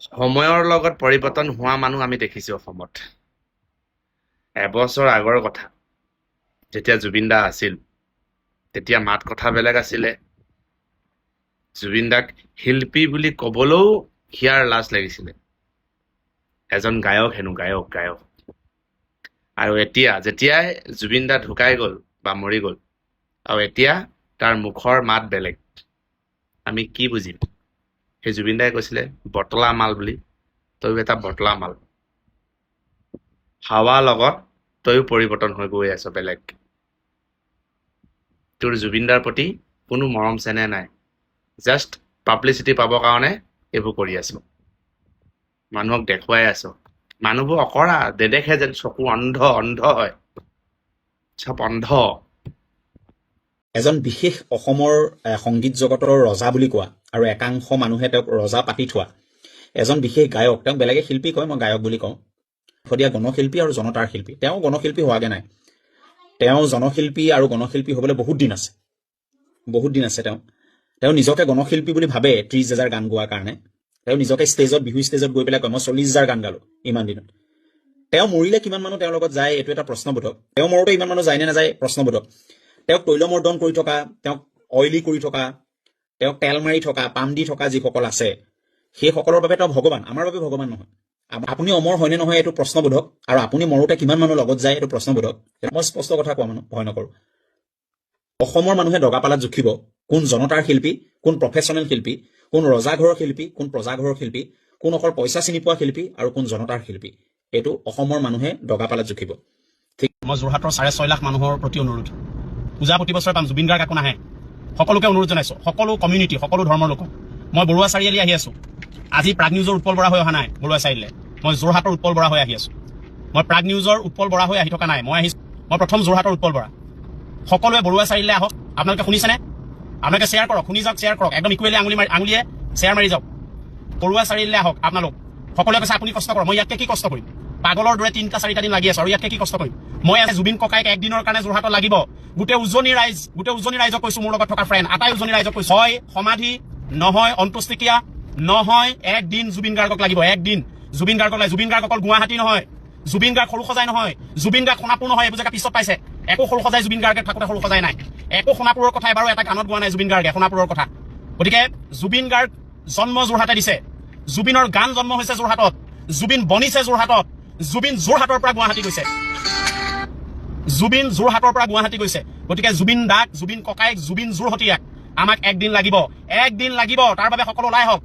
সময়ৰ লগত পৰিৱৰ্তন হোৱা মানুহ আমি দেখিছোঁ অসমত। এবছৰ আগৰ কথা, যেতিয়া জুবিন দা আছিল, তেতিয়া মাত কথা বেলেগ আছিলে। জুবিন দাক শিল্পী বুলি ক'বলৈও হিয়াৰ লাজ লাগিছিলে। এজন গায়ক হেনো, গায়ক। আৰু এতিয়া যেতিয়াই জুবিন দা ঢুকাই গ'ল বা মৰি গ'ল, আৰু এতিয়া তাৰ মুখৰ মাত বেলেগ। আমি কি বুজিম? সেই জুবিন দাই কৈছিলে বটলা মাল বুলি, তয়ো এটা বটলা মাল। হাৱা লগত তয়ো পৰিৱৰ্তন হৈ গৈ আছ বেলেগ। তোৰ জুবিন দাৰ প্ৰতি কোনো মৰম চেনেহ নাই। জাষ্ট পাব্লিচিটি পাবৰ কাৰণে এইবোৰ কৰি আছ। মানুহক দেখুৱাই আছ। মানুহবোৰ অকৰা, নেদেখে যেন, চকু অন্ধ হয়। চব অন্ধ। এজন বিশেষ অসমৰ সংগীত জগতৰ ৰজা বুলি কোৱা আৰু একাংশ মানুহে তেওঁক ৰজা পাতি থোৱা এজন বিশেষ গায়ক, তেওঁক বেলেগে শিল্পী কয়, মই গায়ক বুলি কওঁ। সদিয়া গণশিল্পী আৰু জনতাৰ শিল্পী। তেওঁ গণশিল্পী হোৱাগে নাই। তেওঁ জনশিল্পী আৰু গণশিল্পী হ'বলৈ বহুত দিন আছে। তেওঁ নিজকে গণশিল্পী বুলি ভাবে 30,000 গান গোৱাৰ কাৰণে। তেওঁ নিজকে বিহু ষ্টেজত গৈ পেলাই কয়, মই 40,000 গান গালো ইমান দিনত। তেওঁ মৰিলে কিমান মানুহ তেওঁৰ লগত যায়, এইটো এটা প্ৰশ্নবোধক। তেওঁ মৰোতে ইমান মানুহ যায় নে নাযায়, প্ৰশ্নবোধক। তেওঁক তৈলমৰ্দন কৰি থকা, তেওঁক অইলি কৰি থকা, তেওঁক তেল মাৰি থকা, পাম দি থকা যিসকল আছে, সেইসকলৰ বাবে তেওঁ ভগৱান। আমাৰ বাবে ভগৱান নহয়। আপুনি অমৰ হয়নে নহয় এইটো প্ৰশ্নবোধক, আৰু আপুনি মৰোতে কিমান মানুহ লগত যায় এইটো প্ৰশ্নবোধক। মই স্পষ্ট কথা কোৱা মানুহ, ভয় নকৰো। অসমৰ মানুহে দগাপালাত জুখিব কোন জনতাৰ শিল্পী, কোন প্ৰফেচনেল শিল্পী, কোন ৰজাঘৰৰ শিল্পী, কোন প্ৰজাঘৰৰ শিল্পী, কোন অকল পইচা চিনি পোৱা শিল্পী, আৰু কোন জনতাৰ শিল্পী। এইটো অসমৰ মানুহে দগাপালাত জুখিব। ঠিক। মই যোৰহাটৰ 6.5 লাখ মানুহৰ প্ৰতি অনুৰোধ, পূজা প্ৰতি বছৰে পাম, জুবিন গাৰ্গ একো নাহে। সকলোকে অনুৰোধ জনাইছো, সকলো কমিউনিটি, সকলো ধৰ্মৰ লোকক। মই বৰুৱা চাৰিআলি আহি আছো। আজি প্ৰাগ নিউজৰ উৎপল বৰা হৈ অহা নাই বৰুৱা চাৰিআলিলৈ। মই যোৰহাটৰ উৎপল বৰা হৈ আহি আছো। মই প্ৰাগ নিউজৰ উৎপল বৰা হৈ আহি থকা নাই। মই প্ৰথম যোৰহাটৰ উৎপল বৰা। সকলোৱে বৰুৱা চাৰিআলিলৈ আহক। আপোনালোকে শুনিছেনে? আপোনালোকে শ্বেয়াৰ কৰক, শুনি যাওক, শ্বেয়াৰ কৰক, একদম ইকুৱেলি আঙুলিয়ে শ্বেয়াৰ মাৰি যাওক। বৰুৱা চাৰিআলিলৈ আহক আপোনালোক। সকলোৱে কৈছে আপুনি কষ্ট কৰক। মই ইয়াতকে কি কষ্ট কৰিম? পাগলৰ দৰে 3-4 দিন লাগি আছো, আৰু ইয়াতকে কি কষ্ট কৰিম? মই আছে জুবিন ককাইক একদিনৰ কাৰণে যোৰহাটত লাগিব। গোটেই উজনি ৰাইজক কৈছো, মোৰ লগত থকা ফ্ৰেণ্ড আটাই উজনি ৰাইজক কৈছো, হয় সমাধি, নহয় অন্ত্যেষ্টিক্ৰিয়া, নহয় একদিন জুবিন গাৰ্গক লাগিব। একদিন জুবিন গাৰ্গক লাগিব। জুবিন গাৰ্গ অকল গুৱাহাটী নহয়, জুবিন গাৰ্গ সৰু সজাই নহয়, জুবিন গাৰ্গ সোণাপুৰ নহয়, এইবোৰ জেগা পিছত পাইছে। একো সৰু সজাই জুবিন গাৰ্গে থাকোতে সৰু সজাই নাই। একো সোণাপুৰৰ কথা এবাৰো এটা গানত গোৱা নাই জুবিন গাৰ্গে সোণাপুৰৰ কথা। গতিকে জুবিন গাৰ্গ জন্ম যোৰহাটে দিছে, জুবিনৰ গান জন্ম হৈছে যোৰহাটত, জুবিন বনিছে যোৰহাটত, জুবিন যোৰহাটৰ পৰা গুৱাহাটী গৈছে, জুবিন যোৰহাটৰ পৰা গুৱাহাটী গৈছে। গতিকে জুবিন দাক, জুবিন ককাইক, জুবিন যোৰহতীয়াক আমাক একদিন লাগিব, তাৰ বাবে সকলো ওলাই আহক।